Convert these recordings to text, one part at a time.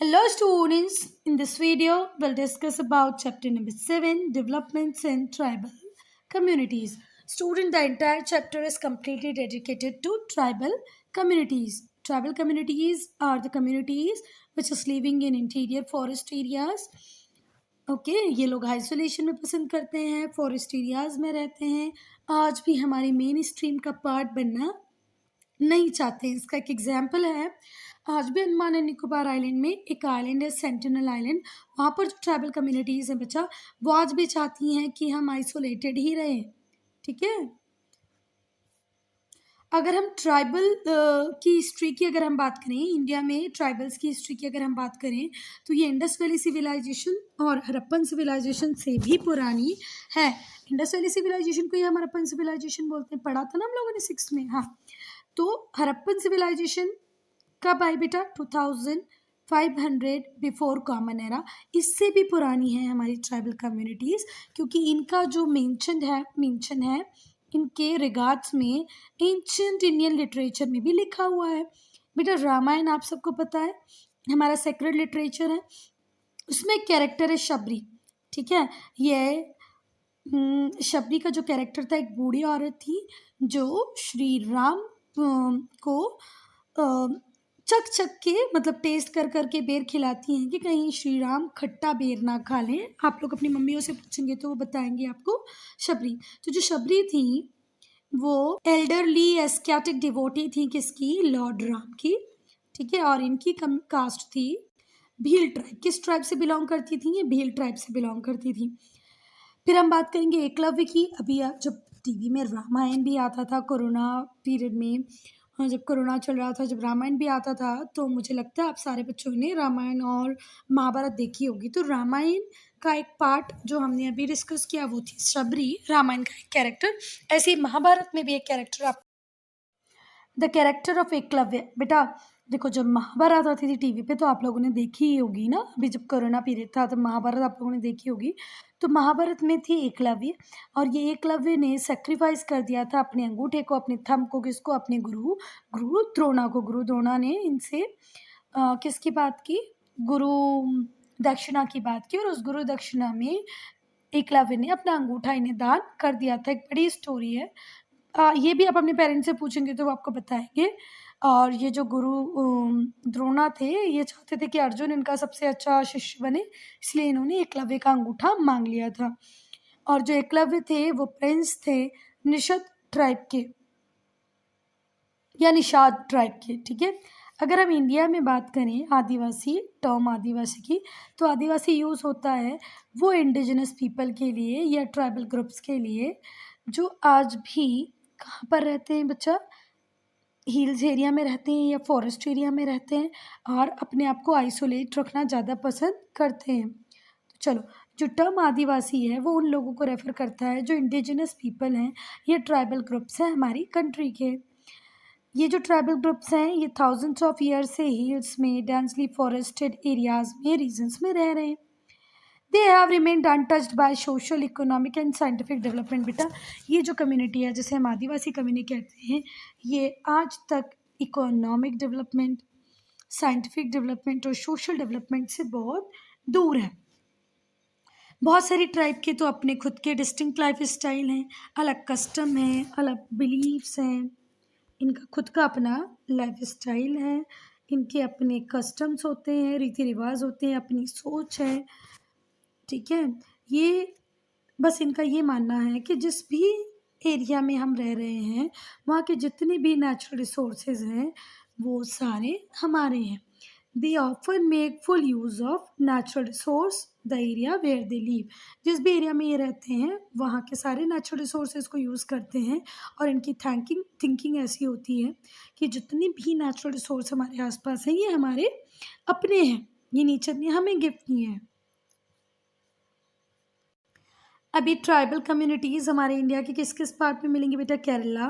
Hello students, in this video we'll discuss about chapter number 7 developments in tribal communities. Student, the entire chapter is completely dedicated to tribal communities. Tribal communities are the communities which is living in interior forest areas. Okay ये लोग isolation में पसंद करते हैं, forest areas में रहते हैं, आज भी हमारी मेन स्ट्रीम का पार्ट बनना नहीं चाहते हैं। इसका एक एग्जाम्पल है, आज भी अंडमान एंड निकोबार आइलैंड में एक आइलैंड है सेंटिनल आइलैंड। वहाँ पर जो ट्राइबल कम्युनिटीज़ हैं बच्चा, वो आज भी चाहती हैं कि हम आइसोलेटेड ही रहें। ठीक है, अगर हम ट्राइबल की हिस्ट्री की अगर हम बात करें, इंडिया में ट्राइबल्स की हिस्ट्री की अगर हम बात करें, तो ये इंडस वैली सिविलाइजेशन और हड़प्पन सिविलाइजेशन से भी पुरानी है। इंडस वैली सिविलाइजेशन को ही हम हड़प्पन सिविलाइजेशन बोलते हैं, पढ़ा था ना हम लोगों ने 6th में। हाँ, तो हड़प्पन सिविलाइजेशन कब आई बेटा? 2500 बिफोर कॉमन एरा। इससे भी पुरानी है हमारी ट्राइबल कम्युनिटीज़, क्योंकि इनका जो मेंशन है इनके रिगार्ड्स में एंशिएंट इंडियन लिटरेचर में भी लिखा हुआ है। बेटा रामायण आप सबको पता है, हमारा सेक्रेड लिटरेचर है, उसमें एक कैरेक्टर है शबरी। ठीक है, ये शबरी का जो कैरेक्टर था, एक बूढ़ी औरत थी जो श्री राम को चक चक के मतलब टेस्ट कर कर के बेर खिलाती हैं कि कहीं श्री राम खट्टा बेर ना खा लें। आप लोग अपनी मम्मियों से पूछेंगे तो वो बताएंगे आपको शबरी। तो जो शबरी थी वो एल्डरली एस्केटिक डिवोटी थी, किसकी? लॉर्ड राम की। ठीक है, और इनकी कास्ट थी भील ट्राइब। किस ट्राइब से बिलोंग करती थी? ये भील ट्राइब से बिलोंग करती थी। फिर हम बात करेंगे एकलव्य की। अभी जब टीवी में रामायण भी आता था कोरोना पीरियड में, जब कोरोना चल रहा था, जब रामायण भी आता था, तो मुझे लगता है आप सारे बच्चों ने रामायण और महाभारत देखी होगी। तो रामायण का एक पार्ट जो हमने अभी डिस्कस किया वो थी शबरी, रामायण का एक कैरेक्टर। ऐसे ही महाभारत में भी एक कैरेक्टर, आप द कैरेक्टर ऑफ एकलव्य। बेटा देखो, जब महाभारत आती थी टीवी पे तो आप लोगों ने देखी ही होगी ना। अभी जब कोरोना पीरियड था तो महाभारत आप लोगों ने देखी होगी। तो महाभारत में थी एकलव्य, और ये एकलव्य ने सेक्रीफाइस कर दिया था अपने अंगूठे को, अपने थंब को, किसको? अपने गुरु द्रोणा को। गुरु द्रोणा ने इनसे किसकी बात की? गुरु दक्षिणा की बात की, और उस गुरु दक्षिणा में एकलव्य ने अपना अंगूठा इन्हें दान कर दिया था। एक बड़ी स्टोरी है, ये भी आप अपने पेरेंट्स से पूछेंगे तो वो आपको बताएंगे। और ये जो गुरु द्रोणा थे, ये चाहते थे कि अर्जुन इनका सबसे अच्छा शिष्य बने, इसलिए इन्होंने एकलव्य का अंगूठा मांग लिया था। और जो एकलव्य थे वो प्रिंस थे निषद ट्राइब के या निषाद ट्राइब के। ठीक है, अगर हम इंडिया में बात करें आदिवासी, टर्म आदिवासी की, तो आदिवासी यूज़ होता है वो इंडिजिनस पीपल के लिए या ट्राइबल ग्रुप्स के लिए जो आज भी कहाँ पर रहते हैं बच्चा? हिल्स एरिया में रहते हैं या फॉरेस्ट एरिया में रहते हैं, और अपने आप को आइसोलेट रखना ज़्यादा पसंद करते हैं। तो चलो, जो टर्म आदिवासी है वो उन लोगों को रेफ़र करता है जो इंडिजिनस पीपल हैं या ट्राइबल ग्रुप्स हैं हमारी कंट्री के। ये जो ट्राइबल ग्रुप्स हैं ये थाउजेंड्स ऑफ ईयर से हिल्स में, डेंसली फॉरेस्टेड एरियाज में, रीजन्स में रह रहे हैं। They have remained untouched by social, economic and scientific development. बेटा ये जो कम्युनिटी है जिसे हम आदिवासी कम्युनिटी कहते हैं, ये आज तक इकोनॉमिक डेवलपमेंट, साइंटिफिक डेवलपमेंट और सोशल डेवलपमेंट से बहुत दूर है। बहुत सारी ट्राइब के तो अपने खुद के डिस्टिंक्ट लाइफ स्टाइल हैं, अलग कस्टम हैं, अलग बिलीव्स हैं, इनका खुद का अपना लाइफ स्टाइल है, इनके अपने कस्टम्स होते हैं, रीति रिवाज होते हैं, अपनी सोच है। ठीक है, ये बस इनका ये मानना है कि जिस भी एरिया में हम रह रहे हैं वहाँ के जितने भी नेचुरल रिसोर्सेज हैं वो सारे हमारे हैं। They often make full use of natural resource the area where they live. जिस भी एरिया में ये रहते हैं वहाँ के सारे नेचुरल रिसोर्सेज को यूज़ करते हैं, और इनकी थिंकिंग ऐसी होती है कि जितनी भी नेचुरल रिसोर्स हमारे आसपास हैं ये हमारे अपने हैं, ये नेचर ने हमें गिफ्ट किए हैं। अभी ट्राइबल कम्युनिटीज़ हमारे इंडिया के किस किस पार्ट में मिलेंगी बेटा? Kerala,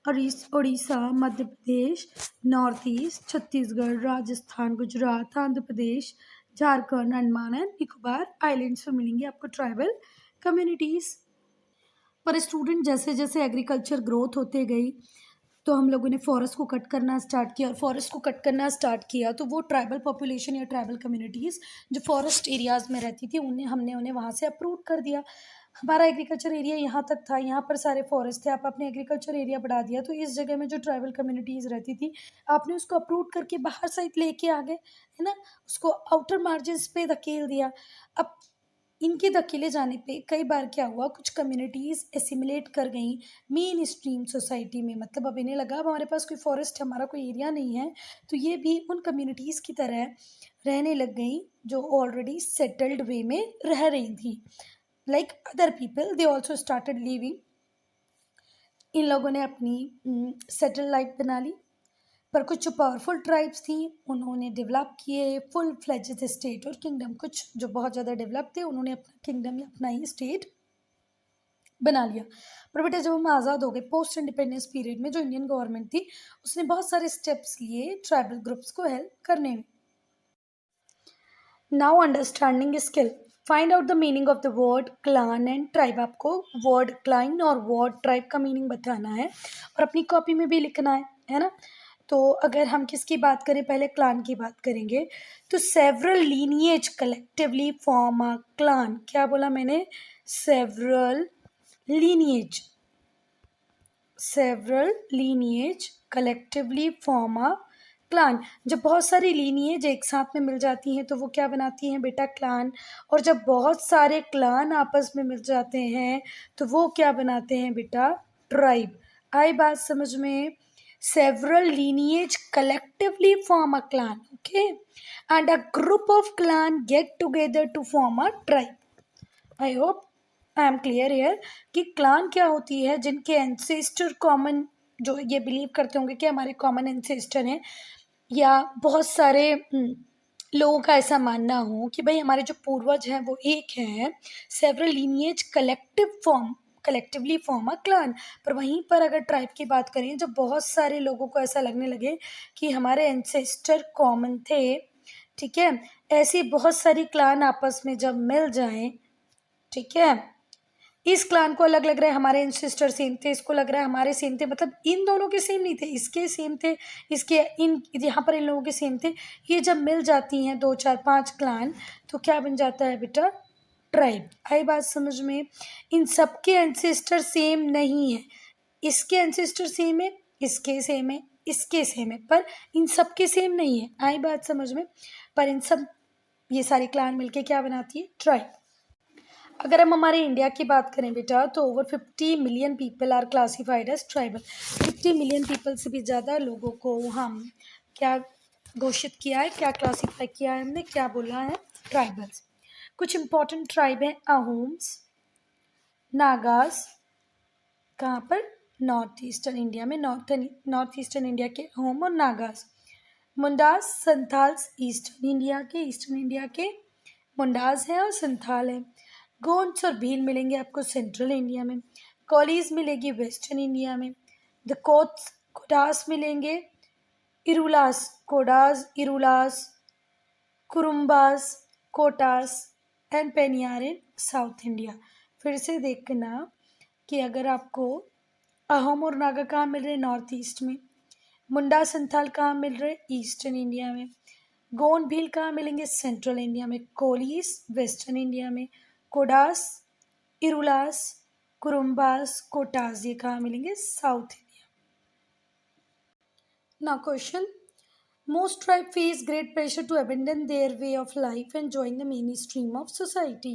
Orissa, Madhya Pradesh, north east, Chhattisgarh, Rajasthan, Gujarat, Andhra Pradesh, Jharkhand, Andaman and Nicobar islands में मिलेंगी आपको ट्राइबल कम्युनिटीज़। पर स्टूडेंट जैसे जैसे एग्रीकल्चर ग्रोथ होते गई, तो हम लोगों ने फॉरेस्ट को कट करना स्टार्ट किया, और फॉरेस्ट को कट करना स्टार्ट किया तो वो ट्राइबल पॉपुलेशन या ट्राइबल कम्युनिटीज़ जो फॉरेस्ट एरियाज़ में रहती थी उन्हें वहाँ से अप्रूव कर दिया। हमारा एग्रीकल्चर एरिया यहाँ तक था, यहाँ पर सारे फॉरेस्ट थे, आप अपने एग्रीकल्चर एरिया बढ़ा दिया तो इस जगह में जो ट्राइबल कम्युनिटीज़ रहती थी आपने उसको अप्रूव करके बाहर साइड लेके आ गए, है ना, उसको आउटर मार्जिन्स पे धकेल दिया। अब इनके धकेले जाने पे कई बार क्या हुआ, कुछ कम्युनिटीज़ एसिमिलेट कर गई मेन स्ट्रीम सोसाइटी में, मतलब अब इन्हें लगा अब हमारे पास कोई फॉरेस्ट, हमारा कोई एरिया नहीं है, तो ये भी उन कम्युनिटीज़ की तरह रहने लग गई जो ऑलरेडी सेटल्ड वे में रह रही थी। Like other people they also started living, इन लोगों ने अपनी सेटल लाइफ बना ली। पर कुछ जो पावरफुल ट्राइब्स थी उन्होंने डेवलप किए फुल फ्लेजेड स्टेट और किंगडम, कुछ जो बहुत ज़्यादा डेवलप थे उन्होंने अपना किंगडम या अपना ही स्टेट बना लिया। पर बेटा जब हम आज़ाद हो गए पोस्ट इंडिपेंडेंस पीरियड में, जो इंडियन गवर्नमेंट थी उसने बहुत सारे स्टेप्स लिए ट्राइबल ग्रुप्स को हेल्प करने में। Now understanding skill, find out the meaning of the word clan and tribe. आपको वर्ड क्लाइन और वर्ड ट्राइब का मीनिंग बताना है और अपनी कॉपी में भी लिखना है ना। तो अगर हम किसकी बात करें, पहले क्लान की बात करेंगे। तो several lineage collectively form a clan. क्या बोला मैंने? Several lineage, several lineage collectively form a clan. जब बहुत सारी लीनिएज एक साथ में मिल जाती हैं तो वो क्या बनाती हैं बेटा? क्लान। और जब बहुत सारे क्लान आपस में मिल जाते हैं तो वो क्या बनाते हैं बेटा? ट्राइब। आई बात समझ में? several lineage collectively form a clan, okay, and a group of clan get together to form a tribe। I hope I am clear here कि क्लान क्या होती है, जिनके एंसेस्टर कॉमन, जो ये बिलीव करते होंगे कि हमारे कॉमन एंसेस्टर हैं, या बहुत सारे लोगों का ऐसा मानना हो कि भाई हमारे जो पूर्वज हैं वो एक हैं। Several lineage collectively form a clan. पर वहीं पर अगर ट्राइब की बात करें, जब बहुत सारे लोगों को ऐसा लगने लगे कि हमारे एंसेस्टर कॉमन थे, ठीक है, ऐसी बहुत सारी क्लान आपस में जब मिल जाएं, ठीक है, इस क्लान को अलग लग रहा है हमारे एंसेस्टर सेम थे, इसको लग रहा है हमारे सेम थे, मतलब इन दोनों के सेम नहीं थे, इसके सेम थे, इसके इन यहाँ पर इन लोगों के सेम थे। ये जब मिल जाती हैं 2 4 5 क्लान तो क्या बन जाता है बेटा? ट्राइब। आई बात समझ में? इन सबके एंसेस्टर सेम नहीं है, इसके एंसेस्टर सेम है, इसके सेम है, इसके सेम है, पर इन सबके सेम नहीं है। आई बात समझ में? पर इन सब ये सारी क्लान मिलके क्या बनाती है? ट्राइब। अगर हम हमारे इंडिया की बात करें बेटा तो over 50 million people are classified as tribal. 50 million people से भी ज़्यादा लोगों को हम क्या घोषित किया है, क्या क्लासीफाई किया है हमने, क्या बोला है? ट्राइबल्स। कुछ इंपॉर्टेंट ट्राइब हैं अहोम्स, नागास, कहाँ पर? नॉर्थ ईस्टर्न इंडिया में, नॉर्थ ईस्टर्न इंडिया के अहोम और Nagas. Mundas, Santhals eastern India के मुंडास हैं और संथाल हैं। गोंड्स और भील मिलेंगे आपको सेंट्रल इंडिया में। कॉलीज मिलेगी वेस्टर्न इंडिया में। द कोडास मिलेंगे, Irulas, Kurumbas, Kotas and Paniyar in South India. फिर से देखना कि अगर आपको अहोम और नागा कहाँ मिल रहे? नॉर्थ ईस्ट में। मुंडा संथाल कहाँ मिल रहे? ईस्टर्न इंडिया में। गोंड भील कहाँ मिलेंगे? सेंट्रल इंडिया में। कोलीस वेस्टर्न इंडिया में। कोडास, इरुलास, कुरुम्बास, कोटास ये कहाँ मिलेंगे? South India. Now question, most tribe face great pressure to abandon their way of life and join the mainstream of society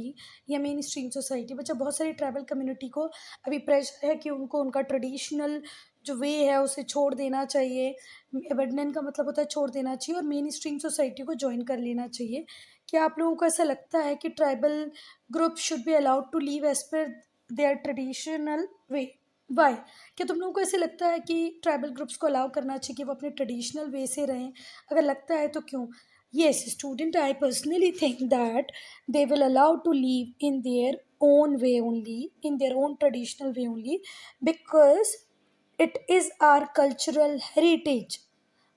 या mainstream society। बच्चा बहुत सारी ट्राइबल कम्युनिटी को अभी प्रेशर है कि उनको उनका ट्रेडिशनल जो वे है उसे छोड़ देना चाहिए। अबेंडन का मतलब होता है छोड़ देना चाहिए, और मेन स्ट्रीम सोसाइटी को ज्वाइन कर लेना चाहिए। क्या आप लोगों को ऐसा लगता है कि tribal group should be allowed to live as per their traditional way? Why? क्या तुम लोगों को ऐसे लगता है कि ट्राइबल ग्रुप्स को अलाउ करना चाहिए कि वो अपने ट्रेडिशनल वे से रहें? अगर लगता है तो क्यों? Yes student, I personally think that they will allow to live in their own way only, in their own traditional way only, because it is our cultural heritage.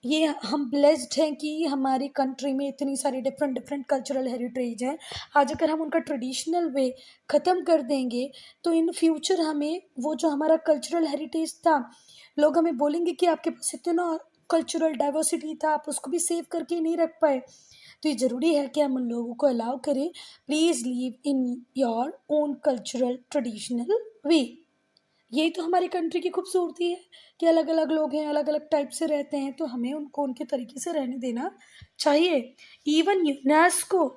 ये हम ब्लेस्ड हैं कि हमारी कंट्री में इतनी सारी डिफरेंट डिफरेंट कल्चरल हेरिटेज हैं। आज अगर हम उनका ट्रेडिशनल वे ख़त्म कर देंगे तो इन फ्यूचर हमें वो जो हमारा कल्चरल हेरिटेज था, लोग हमें बोलेंगे कि आपके पास इतना कल्चरल डाइवर्सिटी था, आप उसको भी सेव करके नहीं रख पाए। तो ये ज़रूरी है कि हम उन लोगों को अलाउ करें, please leave in your own cultural traditional way. यही तो हमारी कंट्री की खूबसूरती है कि अलग अलग लोग हैं, अलग अलग टाइप से रहते हैं, तो हमें उनको उनके तरीके से रहने देना चाहिए। Even UNESCO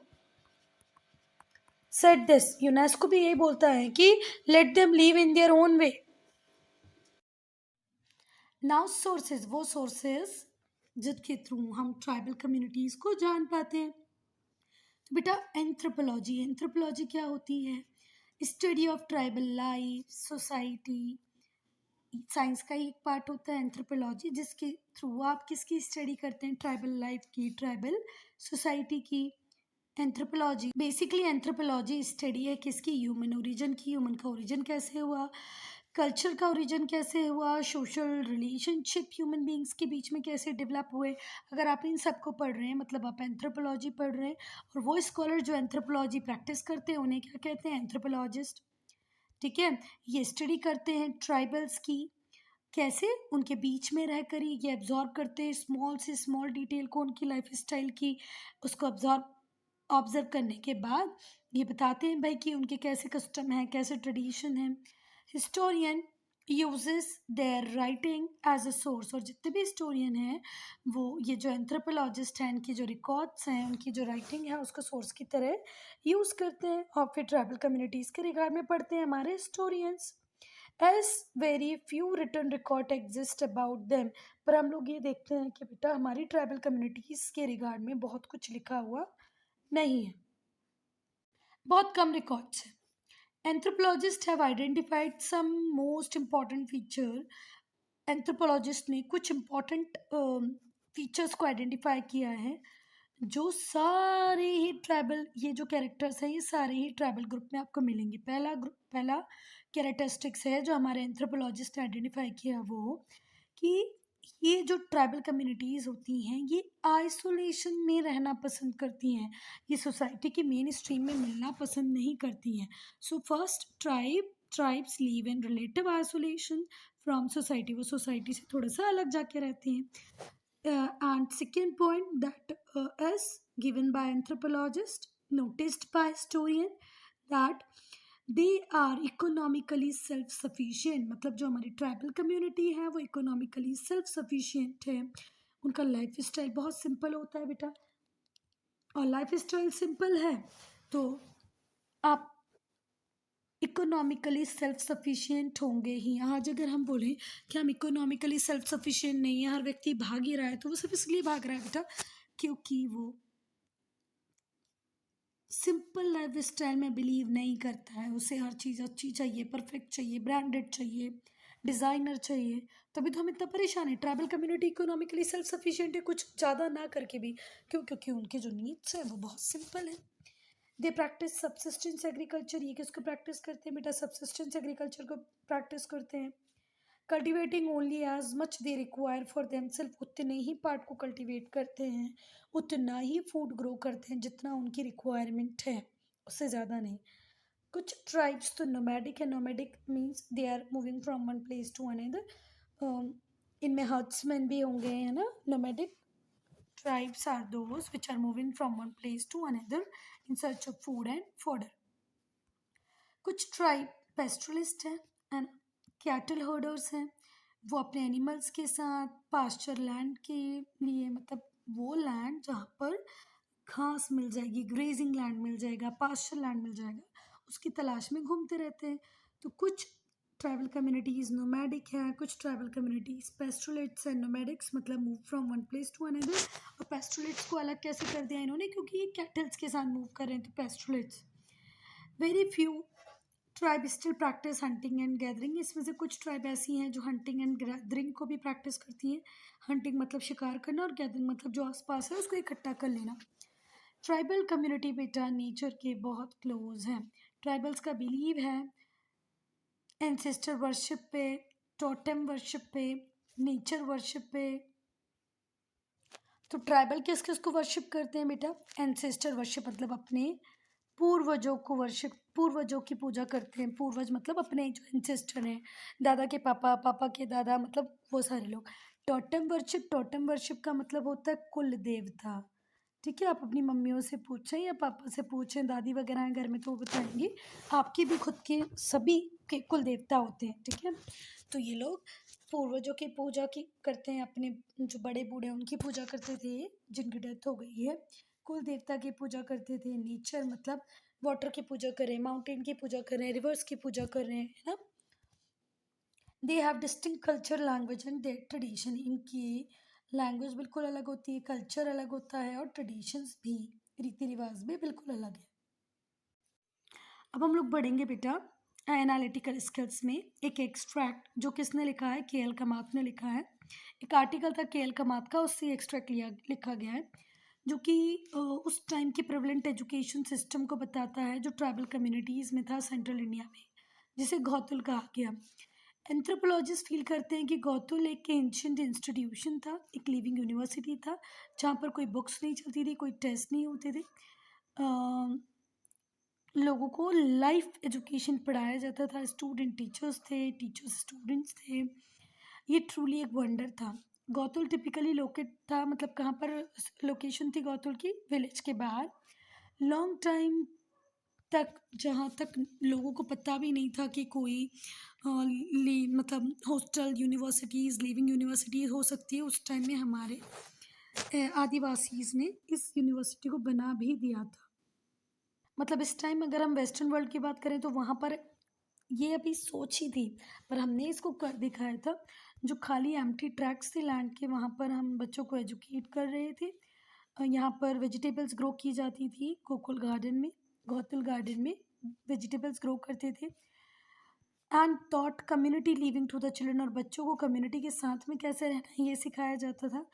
said this, UNESCO भी यही बोलता है कि let them live in their own way. Now sources, वो सोर्सेज जिनके थ्रू हम ट्राइबल कम्युनिटीज़ को जान पाते हैं। तो बेटा एंथ्रोपोलॉजी, एंथ्रोपोलॉजी क्या होती है? Study of tribal life, society. Science का ही एक पार्ट होता है एंथ्रोपोलॉजी, जिसके थ्रू आप किसकी स्टडी करते हैं? ट्राइबल लाइफ की, ट्राइबल सोसाइटी की। एंथ्रोपोलॉजी बेसिकली, एंथ्रोपोलॉजी स्टडी है किसकी? ह्यूमन ओरिजिन की। ह्यूमन का ओरिजिन कैसे हुआ, कल्चर का ओरिजिन कैसे हुआ, सोशल रिलेशनशिप ह्यूमन बींग्स के बीच में कैसे डेवलप हुए। अगर आप इन सबको पढ़ रहे हैं मतलब आप एंथ्रोपोलॉजी पढ़ रहे हैं। और वो स्कॉलर जो एंथ्रोपोलॉजी प्रैक्टिस करते हैं उन्हें क्या कहते हैं? एंथ्रोपोलॉजिस्ट। ठीक है, ये स्टडी करते हैं ट्राइबल्स की, कैसे उनके बीच में रहकर ही ये एब्जॉर्ब करते हैं स्मॉल से स्मॉल डिटेल को, उनकी लाइफ स्टाइल की, उसको ऑब्जर्व करने के बाद ये बताते हैं भाई कि उनके कैसे कस्टम है, कैसे ट्रेडिशन है। Historian uses their writing as a source, और जितने भी हिस्टोरियन हैं वो ये जो एंथ्रोपोलॉजिस्ट हैं इनकी जो रिकॉर्ड्स हैं, उनकी जो राइटिंग है उसको सोर्स की तरह यूज़ करते हैं और फिर ट्राइबल कम्युनिटीज़ के रिगार्ड में पढ़ते हैं हमारे historians. As very few written record exist about them, पर हम लोग ये देखते हैं कि बेटा हमारी ट्राइबल कम्युनिटीज़ के रिगार्ड में बहुत कुछ लिखा हुआ नहीं है, बहुत कम रिकॉर्ड्स हैं। Anthropologist have identified some most important feature, anthropologist ने कुछ इम्पॉर्टेंट फीचर्स को आइडेंटिफाई किया है जो सारे ही ट्राइबल, ये जो कैरेक्टर्स है ये सारे ही ट्राइबल ग्रुप में आपको मिलेंगे। पहला कैरेक्टरिस्टिक्स है जो हमारे एंथ्रोपोलॉजिस्ट ने आइडेंटिफाई किया वो कि ये जो ट्राइबल कम्युनिटीज़ होती हैं ये आइसोलेशन में रहना पसंद करती हैं, ये सोसाइटी के मेन स्ट्रीम में मिलना पसंद नहीं करती हैं। So first tribes leave in relative isolation from society, वो सोसाइटी से थोड़ा सा अलग जाके रहते हैं। And second point that is given by anthropologist, noticed by historian, that they are economically self sufficient, मतलब जो हमारी ट्राइबल कम्युनिटी है वो इकोनॉमिकली सेल्फ सफिशिएंट है। उनका लाइफ स्टाइल बहुत सिंपल होता है बेटा, और लाइफ स्टाइल सिंपल है तो आप इकोनॉमिकली सेल्फ सफिशिएंट होंगे ही। आज अगर हम बोलें कि हम इकोनॉमिकली सेल्फ सफिशिएंट नहीं है, हर व्यक्ति भाग ही रहा है, तो वो सिर्फ इसलिए भाग रहा है बेटा क्योंकि वो सिंपल लाइफ स्टाइल में बिलीव नहीं करता है। उसे हर चीज़ अच्छी चाहिए, परफेक्ट चाहिए, ब्रांडेड चाहिए, डिज़ाइनर चाहिए। तभी तो हम इतना परेशान है। Tribal community economically self sufficient है कुछ ज़्यादा ना करके भी, क्यों? क्योंकि उनके जो नीड्स हैं वो बहुत सिंपल है। दे प्रैक्टिस सबसिस्टेंस एग्रीकल्चर, ये किसको प्रैक्टिस करते हैं बेटा? सबसिस्टेंस एग्रीकल्चर को प्रैक्टिस करते हैं। Cultivating only as much they require for them self, उतने ही पार्ट को कल्टिवेट करते हैं, उतना ही फूड ग्रो करते हैं जितना उनकी रिक्वायरमेंट है, उससे ज़्यादा नहीं। कुछ ट्राइब्स तो नोमैडिक है, nomadic means they are moving from one place to another, इनमें हर्ट्समैन भी होंगे है ना। Nomadic tribes are those which are moving from one place to another in search of food and fodder. कुछ tribe पेस्टरलिस्ट हैं and cattle herders हैं, वो अपने एनिमल्स के साथ पास्चर लैंड के लिए, मतलब वो लैंड जहाँ पर घास मिल जाएगी, ग्रेजिंग लैंड मिल जाएगा, पास्चर लैंड मिल जाएगा, उसकी तलाश में घूमते रहते हैं। तो कुछ ट्राइबल कम्युनिटीज़ नोमैडिक है, कुछ tribal communities pastoralists and nomadics, मतलब move from one place to another. और पेस्ट्रोलेट्स को अलग कैसे कर दिया इन्होंने? क्योंकि ये कैटल्स के साथ मूव कर रहे हैं, तो pastoralists. Very few tribe still practice hunting and gathering, इसमें से कुछ ट्राइब ऐसी हैं जो हंटिंग एंड गैदरिंग को भी प्रैक्टिस करती हैं। हंटिंग मतलब शिकार करना, और गैदरिंग मतलब जो आसपास है उसको इकट्ठा कर लेना। ट्राइबल कम्युनिटी बेटा नेचर के बहुत क्लोज है। ट्राइबल्स का बिलीव है एंसेस्टर वर्शिप पे, टोटेम वर्शिप पे, नेचर वर्शिप पे, तो ट्राइबल किस किस को वर्शिप करते हैं बेटा? एंसेस्टर वर्शिप मतलब अपने पूर्वजों को वर्शिप, पूर्वजों की पूजा करते हैं। पूर्वज मतलब अपने जो एंसेस्टर हैं, दादा के पापा, पापा के दादा, मतलब वो सारे लोग। टोटम वर्शिप, टोटम वर्शिप का मतलब होता है कुल देवता। ठीक है, आप अपनी मम्मियों से पूछें या पापा से पूछें, दादी वगैरह हैं घर में तो वो बताएंगी। आपकी भी खुद के सभी के कुल देवता होते हैं। ठीक है, तो ये लोग पूर्वजों की पूजा की करते हैं, अपने जो बड़े बूढ़े हैं उनकी पूजा करते थे जिनकी डेथ हो गई है। कुल देवता की पूजा करते थे। नेचर मतलब वाटर की पूजा करें, माउंटेन की पूजा करें, रिवर्स की पूजा कर रहे हैं, है ना। They have distinct culture, language and their tradition. इनकी लैंग्वेज बिल्कुल अलग होती है, कल्चर अलग होता है और ट्रेडिशंस भी, रीति रिवाज भी बिल्कुल अलग है। अब हम लोग बढ़ेंगे बेटा एनालिटिकल स्किल्स में। एक एक्सट्रैक्ट जो किसने लिखा है? के एल कमात ने लिखा है। एक आर्टिकल था के एल कमात का, उससे एक्सट्रैक्ट लिखा गया है, जो कि उस टाइम के प्रेवलेंट एजुकेशन सिस्टम को बताता है जो ट्राइबल कम्युनिटीज़ में था सेंट्रल इंडिया में, जिसे गौतुल कहा गया। एंथ्रोपोलॉजिस्ट फील करते हैं कि गौतुल एक एंशियंट इंस्टीट्यूशन था, एक लिविंग यूनिवर्सिटी था, जहाँ पर कोई बुक्स नहीं चलती थी, कोई टेस्ट नहीं होते थे, लोगों को लाइफ एजुकेशन पढ़ाया जाता था। स्टूडेंट टीचर्स थे, टीचर्स स्टूडेंट्स थे। ये ट्रूली एक वंडर था। गौतुल टिपिकली लोकेट था, मतलब कहाँ पर लोकेशन थी गौतुल की? विलेज के बाहर। लॉन्ग टाइम तक, जहाँ तक लोगों को पता भी नहीं था कि कोई मतलब हॉस्टल यूनिवर्सिटीज़, लिविंग यूनिवर्सिटीज़ हो सकती है, उस टाइम में हमारे आदिवासीज़ ने इस यूनिवर्सिटी को बना भी दिया था। मतलब इस टाइम अगर हम वेस्टर्न वर्ल्ड की बात करें तो वहाँ पर ये अभी सोच ही थी, पर हमने इसको कर दिखाया था। जो खाली एम्प्टी ट्रैक्स थे लैंड के, वहाँ पर हम बच्चों को एजुकेट कर रहे थे। यहाँ पर वेजिटेबल्स ग्रो की जाती थी गोकुल गार्डन में, गौतुल गार्डन में वेजिटेबल्स ग्रो करते थे। And taught community living to the children, और बच्चों को कम्युनिटी के साथ में कैसे रहना है ये सिखाया जाता था।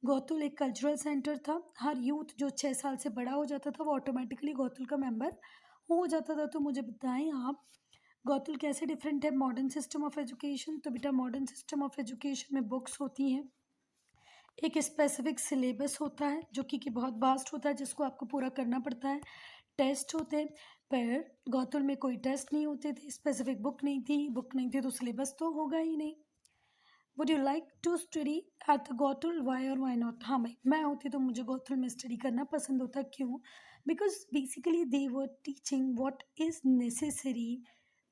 गौतुल एक कल्चरल सेंटर था। हर यूथ जो 6 साल से बड़ा हो जाता था वो ऑटोमेटिकली गौतुल का मेंबर हो जाता था। तो मुझे बताएं आप, गौतुल कैसे डिफरेंट है मॉडर्न सिस्टम ऑफ एजुकेशन? तो बेटा मॉडर्न सिस्टम ऑफ एजुकेशन में बुक्स होती हैं, एक स्पेसिफिक सिलेबस होता है जो कि बहुत वास्ट होता है, जिसको आपको पूरा करना पड़ता है। टेस्ट होते हैं, पर गौतुल में कोई टेस्ट नहीं होते थे, स्पेसिफिक बुक नहीं थी, बुक नहीं थी तो सिलेबस तो होगा ही नहीं। Would you like to study at ghotul, why और वाई नॉट? हाँ भाई, मैं होती तो मुझे गौतुल में स्टडी करना पसंद होता। क्यों? Because basically they were teaching what is necessary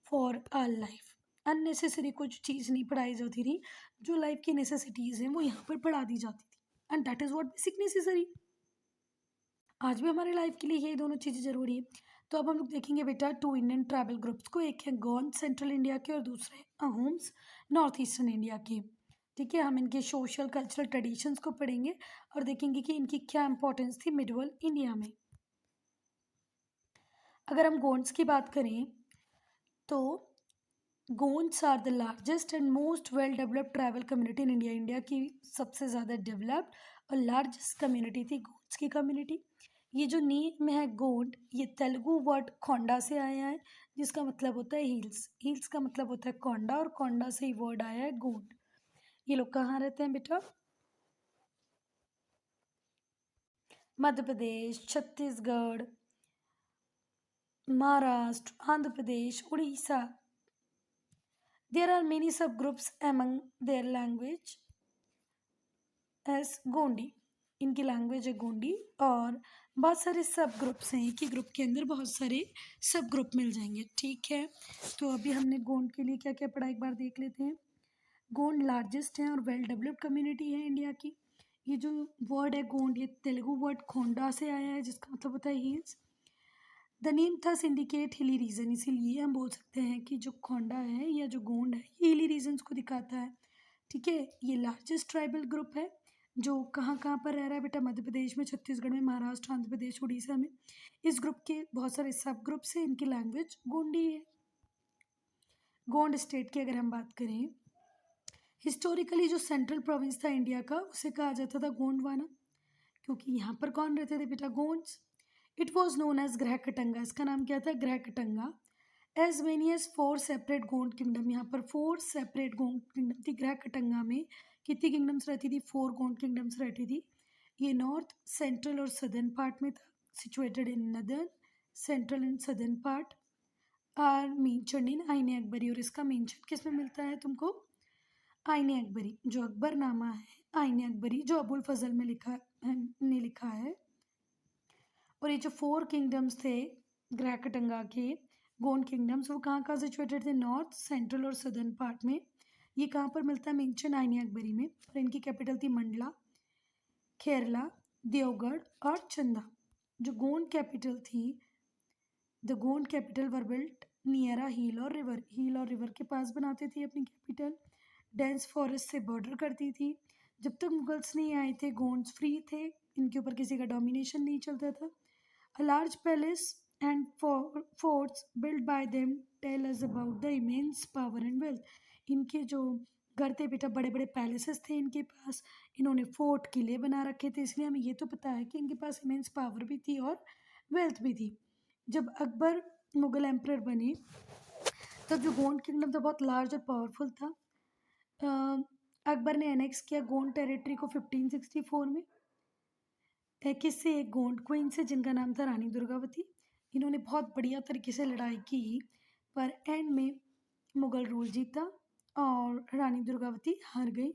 for our life. Unnecessary कुछ चीज़ नहीं पढ़ाई जाती थी, जो लाइफ की नेसेसिटीज़ हैं वो यहाँ पर पढ़ा दी जाती थी, and that is what basic necessary. आज भी हमारे लाइफ के लिए यही दोनों चीज़ें ज़रूरी है। तो अब हम लोग देखेंगे बेटा टू इंडियन ट्राइबल ग्रुप्स को, एक है गोंड सेंट्रल इंडिया के और दूसरे अहोम्स नॉर्थ ईस्टर्न इंडिया के। ठीक है, हम इनके सोशल कल्चरल ट्रेडिशंस को पढ़ेंगे और देखेंगे कि इनकी क्या इंपॉर्टेंस थी मिडवल इंडिया में। अगर हम गोंड्स की बात करें तो Gonds are the largest and most well developed tribal community in India. India की सबसे ज़्यादा डेवलप्ड और लार्जेस्ट कम्युनिटी थी गोंड्स की कम्युनिटी। ये जो नेम है गोंड, ये तेलुगु वर्ड कोंडा से आया है, जिसका मतलब होता है हिल्स। हिल्स का मतलब होता है कोंडा, और कोंडा से ही वर्ड आया है गोंड। ये लोग कहाँ रहते हैं बेटा? Madhya Pradesh, Chhattisgarh, Maharashtra, Andhra Pradesh, Orissa. There are many सब groups among their language S Gondi. इनकी लैंग्वेज है गोंडी, और बहुत सारे सब ग्रुप्स हैं। एक ही ग्रुप के अंदर बहुत सारे सब ग्रुप मिल जाएंगे। ठीक है, तो अभी हमने गोंड के लिए क्या क्या पढ़ा एक बार देख लेते हैं। गोंड लार्जेस्ट है और वेल डेवलप्ड कम्युनिटी है इंडिया की। ये जो वर्ड है गोंड, ये तेलुगु वर्ड खोंडा से आया है, जिसका मतलब होता है हिल्स। द नेम था सिंडिकेट हिली रीजन, इसीलिए हम बोल सकते हैं कि जो खोंडा है या जो गोंड है ये हिली रीजन्स को दिखाता है। ठीक है, ये लार्जेस्ट ट्राइबल ग्रुप है जो कहाँ कहाँ पर रह रहा है बेटा? मध्य प्रदेश में, छत्तीसगढ़ में, महाराष्ट्र, आंध्र प्रदेश, उड़ीसा में। इस ग्रुप के बहुत सारे सब ग्रुप्स हैं, इनकी लैंग्वेज गोंडी है। गोंड स्टेट की अगर हम बात करें, हिस्टोरिकली जो सेंट्रल प्रोविंस था इंडिया का उसे कहा जाता था गोंडवाना, क्योंकि यहाँ पर कौन रहते थे बेटा? Gonds. It was known as Garha Katanga, इसका नाम क्या था? Garha Katanga. As many as 4 separate Gond kingdom, यहाँ पर 4 सेपरेट गोंड किंगडम थी ग्रह कटंगा में। कितनी किंगडम्स रहती थी? 4 गोंड किंगडम्स रहती थी। ये नॉर्थ सेंट्रल और सदर्न पार्ट में था, situated in northern central and southern part are mentioned in Aine Akbari. और इसका मेंशन किस में मिलता है तुमको? आईने अकबरी, जो अकबरनामा है आईने अकबरी, जो अबुल फजल में ने लिखा है। और ये जो 4 किंगडम्स थे ग्रैकटंगा के गोंड किंगडम्स, वो कहाँ कहाँ सिचुएटेड थे? नॉर्थ सेंट्रल और सदर्न पार्ट में। ये कहाँ पर मिलता है? मेंशन आईने अकबरी में। और इनकी कैपिटल थी मंडला, केरला, देवगढ़ और चंदा। जो गोंड कैपिटल थी, the Gond capital were built near a hill और रिवर। हिल और रिवर के पास बनाते थे अपनी कैपिटल। डेंस फॉरेस्ट से बॉर्डर करती थी। जब तक मुगल्स नहीं आए थे गोंड्स फ्री थे, इनके ऊपर किसी का डोमिनेशन नहीं चलता था। A large palace and forts built by them tell us about the immense power and wealth। इनके जो घर थे बेटा, बड़े बड़े पैलेसेस थे इनके पास, इन्होंने फोर्ट किले बना रखे थे, इसलिए हमें ये तो पता है कि इनके पास इमेंस पावर भी थी और वेल्थ भी थी। जब अकबर मुगल एम्परर बने, तब जो गोंड किंगडम था बहुत लार्ज और पावरफुल था। अकबर ने एनेक्स किया गोंड टेरिटरी को 1564 में। किससे? एक गोंड क्वीन से, जिनका नाम था रानी दुर्गावती। इन्होंने बहुत बढ़िया तरीके से लड़ाई की, पर एंड में मुगल रूल जीता और रानी दुर्गावती हार गई।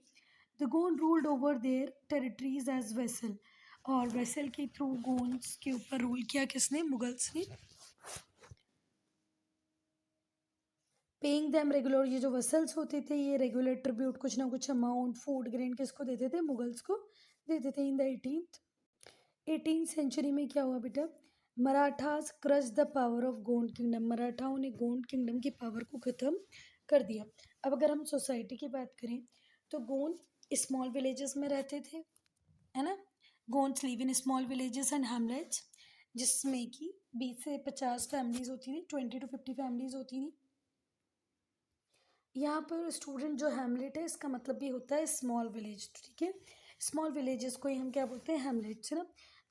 The Gond ruled over their territories as vassal. और वेसल के थ्रू गोंड्स के ऊपर रूल किया किसने? मुगल्स ने। पेइंग दैम रेगुलर, ये जो वेसल्स होते थे ये रेगुलर ट्रिब्यूट, कुछ ना कुछ अमाउंट फूड ग्रेन किसको देते थे? मुगल्स को देते थे। इन द 18th सेंचुरी में क्या हुआ बेटा? Marathas crush the power of Gond kingdom. मराठाओं ने गोंड किंगडम की पावर को ख़त्म कर दिया। अब अगर हम सोसाइटी की बात करें तो गोंड स्मॉल विलेजेस में रहते थे, है ना। Gonds live in small villages and Hamlet's, जिसमें कि 20 से 50 फैमिलीज होती थी, 20 to 50 फैमिलीज होती थी। यहाँ पर स्टूडेंट जो हैमलेट है, इसका मतलब भी होता है स्मॉल विलेज, ठीक है। स्मॉल विलेजेस को ही हम क्या बोलते हैं? हैमलेट्स, है ना।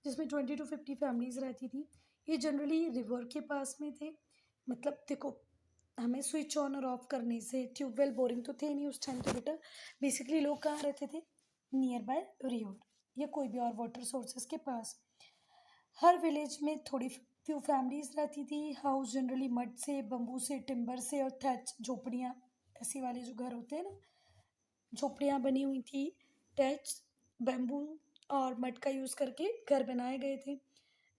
जिसमें 20 to 50 फैमिलीज रहती थी। ये जनरली रिवर के पास में थे। मतलब देखो, हमें स्विच ऑन और ऑफ करने से, ट्यूबवेल बोरिंग तो थे नहीं उस टाइम, तो बेटा बेसिकली लोग कहाँ रहते थे? नियर बाय रिवर या कोई भी और वाटर सोर्सेस के पास। हर विलेज में थोड़ी फ्यू फैमिलीज रहती थी। हाउस जनरली मड से, बम्बू से, टिम्बर से और थैच, झोपड़ियाँ, ऐसे वाले जो घर होते हैं ना, झोपड़ियाँ बनी हुई थी। टैच, बैम्बू और मड का यूज़ करके घर बनाए गए थे।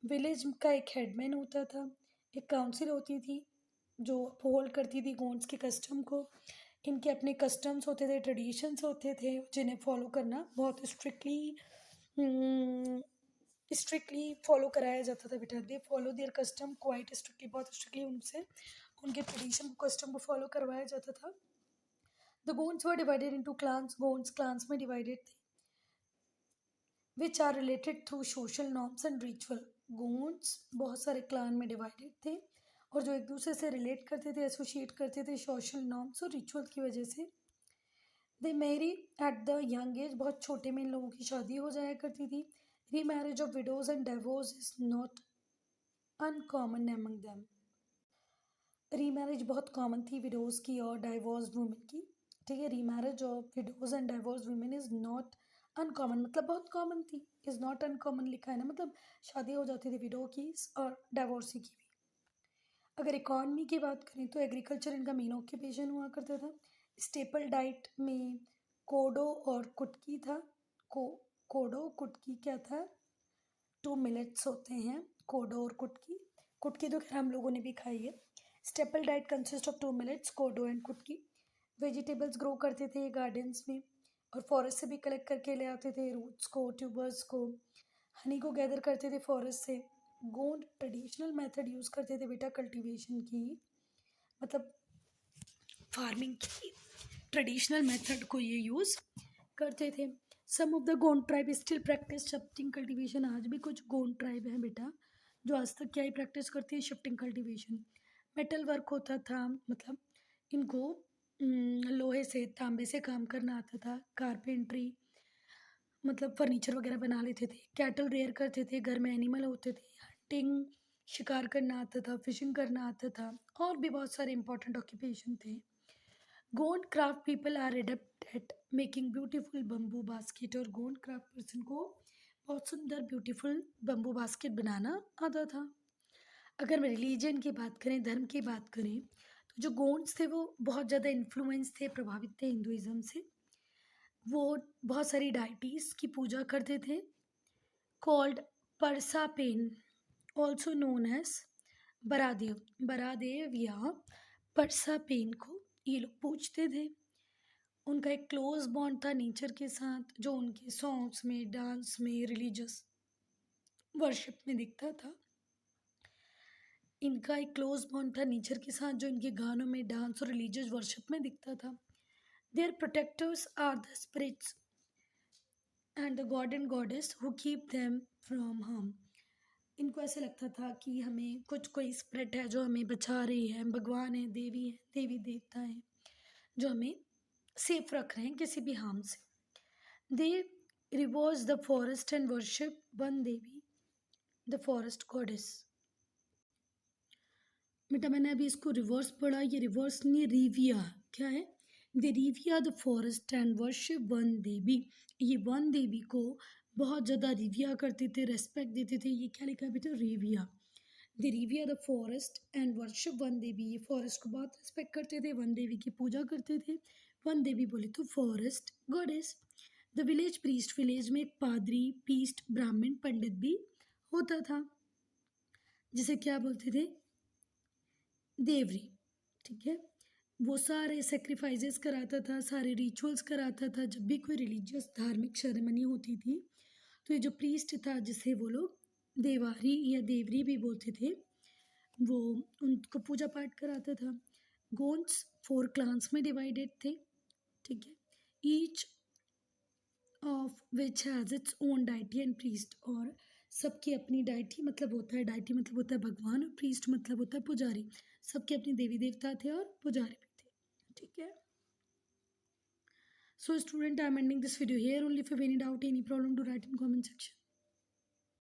विलेज का एक हेडमैन होता था, एक काउंसिल होती थी जो अपहोल्ड करती थी गोंड्स के कस्टम को। इनके अपने कस्टम्स होते थे, ट्रेडिशंस होते थे, जिन्हें फॉलो करना बहुत स्ट्रिक्टली फॉलो कराया जाता था बेटा। They follow their custom quite strictly, बहुत स्ट्रिक्टली उनसे उनके ट्रेडिशन को, कस्टम को फॉलो करवाया जाता था। The Gonds were divided into clans. Gonds clans में डिवाइडेड थे, which are related through social norms and ritual. Gonds बहुत सारे क्लान में डिवाइडेड थे और जो एक दूसरे से रिलेट करते थे, एसोसिएट करते थे सोशल नॉर्म्स और रिचुअल की वजह से। They marry at the young age, बहुत छोटे में इन लोगों की शादी हो जाया करती थी। री marriage of widows and divorce is not uncommon among them. Remarriage बहुत कॉमन थी विडोज़ की और डाइवोर्स वुमेन की, ठीक है। Remarriage of widows and divorce women is not uncommon, मतलब बहुत कॉमन थी। इज़ नॉट अनकॉमन लिखा है ना, मतलब शादी हो जाती थी विडो की और डाइवोर्सी की भी। अगर इकॉनमी की बात करें तो एग्रीकल्चर इनका मेन ऑक्यूपेशन हुआ करता था। स्टेपल डाइट में कोडो और कुटकी था। कोडो कुटकी क्या था? 2 मिलेट्स होते हैं, कोडो और कुटकी। कुटकी तो खैर हम लोगों ने भी खाई है। Staple diet consist of 2 millets, kodo and कुटकी। वेजिटेबल्स ग्रो करते थे गार्डन्स में और फॉरेस्ट से भी कलेक्ट करके ले आते थे, रूट्स को, ट्यूबर्स को। हनी को गैदर करते थे फॉरेस्ट से। गोंड ट्रेडिशनल मेथड यूज़ करते थे बेटा कल्टीवेशन की, मतलब फार्मिंग की ट्रेडिशनल मेथड को ये यूज़ करते थे। Some of the Gond tribe still practice shifting cultivation. आज भी कुछ गोंड ट्राइब हैं बेटा जो आज तक क्या ही प्रैक्टिस करती है? Shifting cultivation. मेटल वर्क होता था, मतलब इनको लोहे से, तांबे से काम करना आता था। कारपेंट्री, मतलब फर्नीचर वगैरह बना लेते थे। कैटल रेयर करते थे, घर में एनिमल होते थे। हंटिंग, शिकार करना आता था। फिशिंग करना आता था और भी बहुत सारे इंपॉर्टेंट ऑक्यूपेशन थे। Gond craft people are adept at making beautiful bamboo basket. और गोंड क्राफ्ट पर्सन को बहुत सुंदर ब्यूटीफुल बम्बू बास्केट बनाना आता था। अगर हम रिलीजन की बात करें, धर्म की बात करें, तो जो गोंड्स थे वो बहुत ज़्यादा इन्फ्लुएंस थे, प्रभावित थे हिंदुइज्म से। वो बहुत सारी डाइटीज़ की पूजा करते थे, कॉल्ड परसापेन, ऑल्सो नोन एज बरादेव। बरादेव या परसापेन को ये लोग पूजते थे। उनका एक क्लोज बॉन्ड था नेचर के साथ, जो उनके सॉन्ग्स में, डांस में, रिलीजियस वर्शिप में दिखता था। इनका एक क्लोज बॉन्ड था नेचर के साथ, जो इनके गानों में, डांस और रिलीजियस वर्शिप में दिखता था। Their protectors are the spirits and the god and goddess who keep them from harm. इनको ऐसे लगता था कि हमें कुछ कोई स्पिरिट है जो हमें बचा रही है, भगवान है, देवी देवता है जो हमें सेफ रख रहे हैं किसी भी हार्म से। दे reverse the forest and worship Van Devi, the forest goddess. बेटा मैंने अभी इसको रिवर्स पढ़ा, ये रिवर्स नहीं, रिविया क्या है, they revere the forest and worship Van Devi. ये वन देवी को बहुत ज़्यादा रिविया करते थे, रेस्पेक्ट देते थे। ये क्या लिखा है बेटा, revere. They revere the forest and worship Van Devi. ये फॉरेस्ट को बहुत रिस्पेक्ट करते थे, वन देवी की पूजा करते थे। वन देवी बोले तो forest goddess. The village priest, village में एक पादरी, पीस्ट, ब्राह्मण, पंडित भी होता था, जिसे क्या बोलते थे, देवरी। ठीक है, वो सारे सेक्रीफाइसेस कराता था, सारे रिचुअल्स कराता था। जब भी कोई रिलीजियस धार्मिक सेरेमनी होती थी, तो ये जो प्रीस्ट था, जिसे वो लोग देवारी या देवरी भी बोलते थे, वो उनको पूजा पाठ कराता था। गोंड्स 4 क्लान्स में डिवाइडेड थे। ठीक है, each of which has its own deity and priest. और सबकी अपनी डाइटी मतलब होता है, डाइटी मतलब होता है भगवान, और प्रीस्ट मतलब होता है पुजारी। सबके अपने देवी देवता थे और पुजारी भी थे। ठीक है, so student, I am ending this video here. Only if you have any doubt, any problem, to write in comment section.